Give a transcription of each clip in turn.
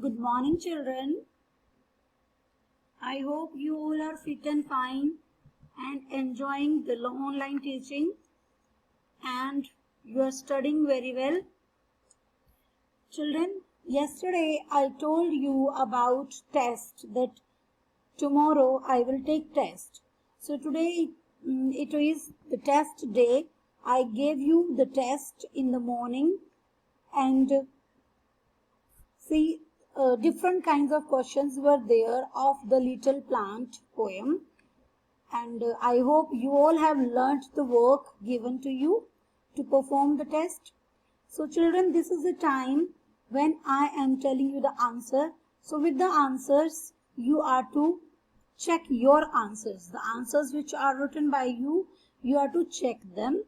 Good morning, children. I hope you all are fit and fine and enjoying the online teaching and you are studying very well. Children, yesterday I told you about test, that tomorrow I will take test. So today it is the test day. I gave you the test in the morning and see, different kinds of questions were there of the Little Plant poem, and I hope you all have learnt the work given to you to perform the test. So children, this is the time when I am telling you the answer. So with the answers, you are to check your answers. The answers which are written by you, you are to check them,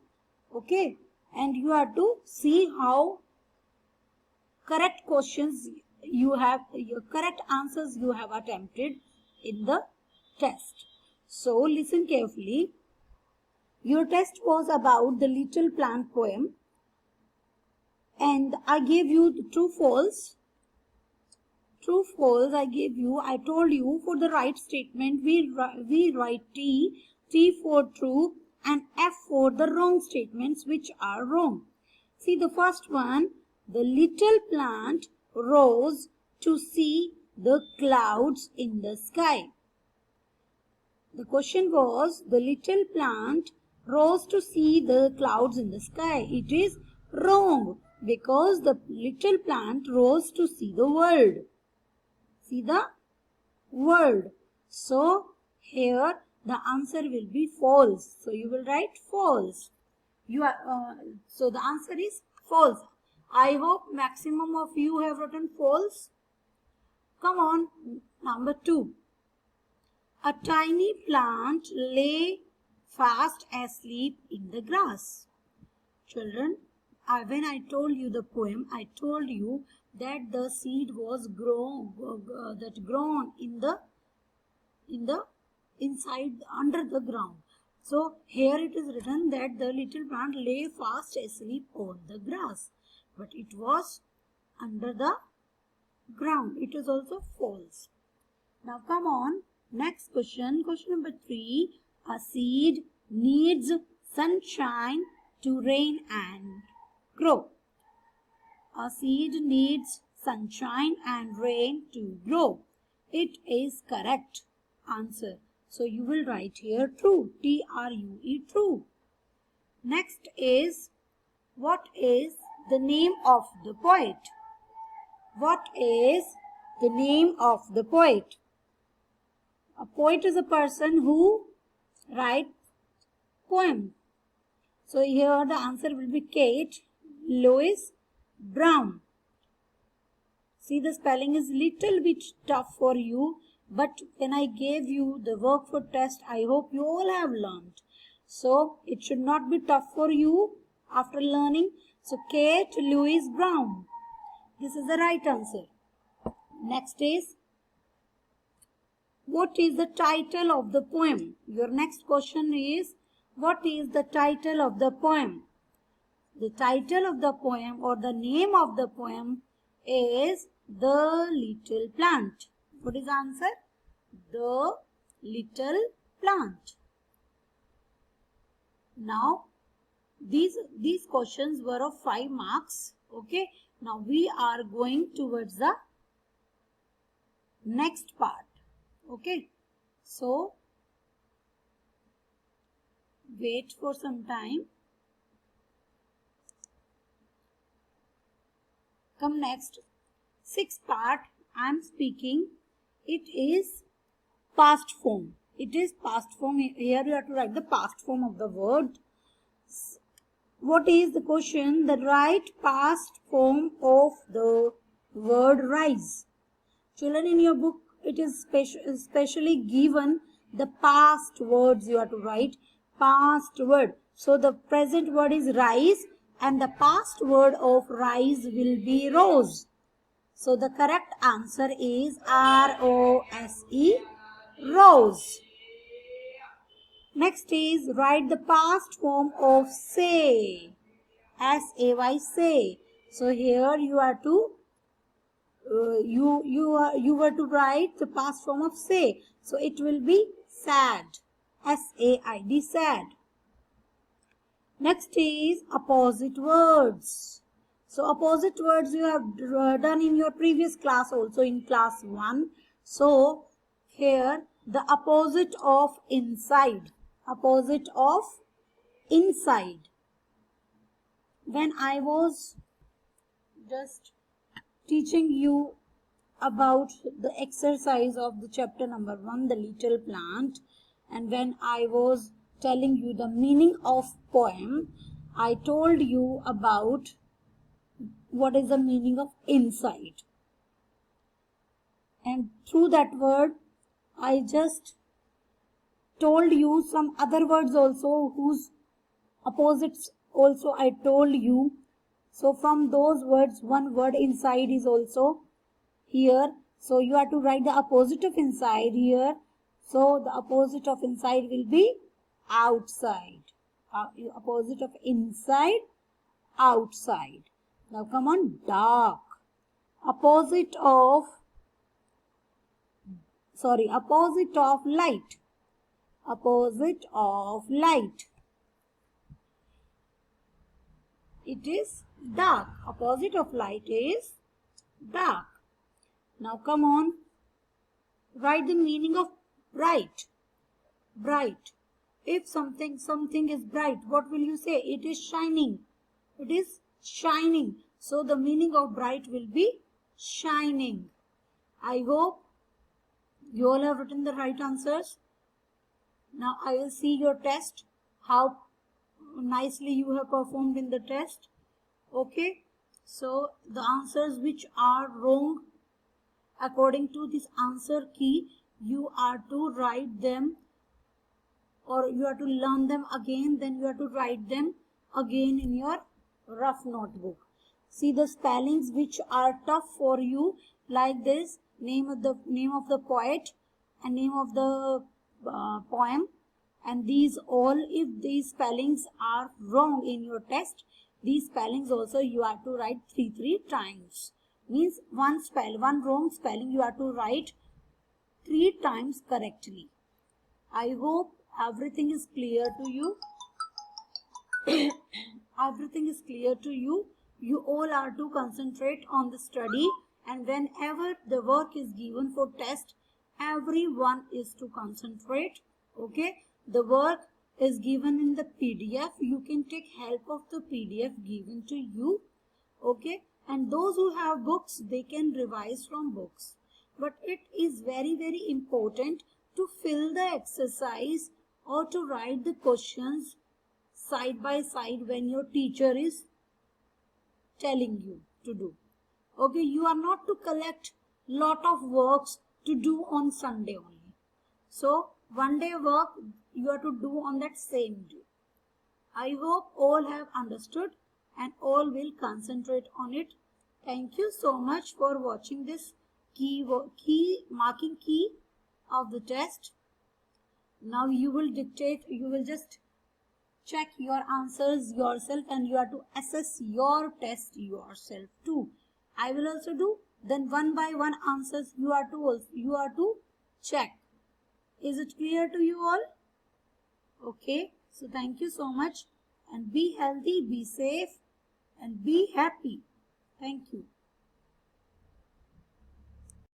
okay? And you are to see how correct questions you have, your correct answers you have attempted in the test. So listen carefully. Your test was about the Little Plant poem and I gave you the true false. True false I gave you. I told you for the right statement we write T for true and F for the wrong statements which are wrong. See the first one, the little plant rose to see the clouds in the sky. The question was, the little plant rose to see the clouds in the sky. It is wrong because the little plant rose to see the world. See the world. So here the answer will be false. So you will write false. So the answer is false. I hope maximum of you have written false. Come on, number 2. A tiny plant lay fast asleep in the grass. Children, when I told you the poem, I told you that the seed was grown in the inside under the ground. So here it is written that the little plant lay fast asleep on the grass, but it was under the ground. It is also false. Now come on, next question. Question number 3. A seed needs sunshine to rain and grow. A seed needs sunshine and rain to grow. It is correct answer. So you will write here true. T-R-U-E, true. Next is, what is the name of the poet? What is the name of the poet? A poet is a person who writes poem. So here the answer will be Kate Louise Brown. See, the spelling is little bit tough for you, but when I gave you the work for test, I hope you all have learned. So it should not be tough for you after learning. So Kate Louise Brown. This is the right answer. Next is, what is the title of the poem? Your next question is, what is the title of the poem? The title of the poem or the name of the poem is The Little Plant. What is the answer? The Little Plant. Now, these questions were of 5 marks. Okay. Now, we are going towards the next part. Okay. So, wait for some time. Come next. 6th part I am speaking. It is past form. It is past form. Here you have to write the past form of the word. What is the question? The right past form of the word rise. Children, in your book it is specially given the past words you have to write. Past word. So the present word is rise and the past word of rise will be rose. So the correct answer is R-O-S-E, rose. Next is, write the past form of say. S-A-Y, say. So here you are to you were to write the past form of say. So it will be sad. S-A-I-D, sad. Next is opposite words. So opposite words you have done in your previous class also, in class 1. So here the opposite of inside. Opposite of inside. When I was just teaching you about the exercise of the chapter number 1, the little plant, and when I was telling you the meaning of poem, I told you about what is the meaning of inside, and through that word I just told you some other words also whose opposites also I told you. So from those words, one word inside is also here. So you have to write the opposite of inside here. So the opposite of inside will be outside. Opposite of inside, outside. Now come on, dark. Opposite of light. Opposite of light. It is dark. Opposite of light is dark. Now come on, write the meaning of bright. Bright. If something is bright, what will you say? It is shining. It is shining. So the meaning of bright will be shining. I hope you all have written the right answers. Now I will see your test, how nicely you have performed in the test. Okay, so the answers which are wrong, according to this answer key, you are to write them, or you have to learn them again, then you have to write them again in your rough notebook. See the spellings which are tough for you, like this: name of the poet and name of the poem. And these all, if these spellings are wrong in your test, these spellings also you have to write three times. Means one wrong spelling you have to write 3 times correctly. I hope everything is clear to you. Everything is clear to you. You all are to concentrate on the study, and whenever the work is given for test, everyone is to concentrate. Okay, the work is given in the PDF. You can take help of the PDF given to you. Okay, and those who have books, they can revise from books. But it is very, very important to fill the exercise or to write the questions side by side when your teacher is telling you to do. Okay, you are not to collect lot of works to do on Sunday only. So one day work you have to do on that same day. I hope all have understood and all will concentrate on it. Thank you so much for watching this marking key of the test. Now you will just check your answers yourself, and you have to assess your test yourself too. I will also do. Then one by one answers you are to check. Is it clear to you all? Okay. So thank you so much, and be healthy, be safe, and be happy. Thank you.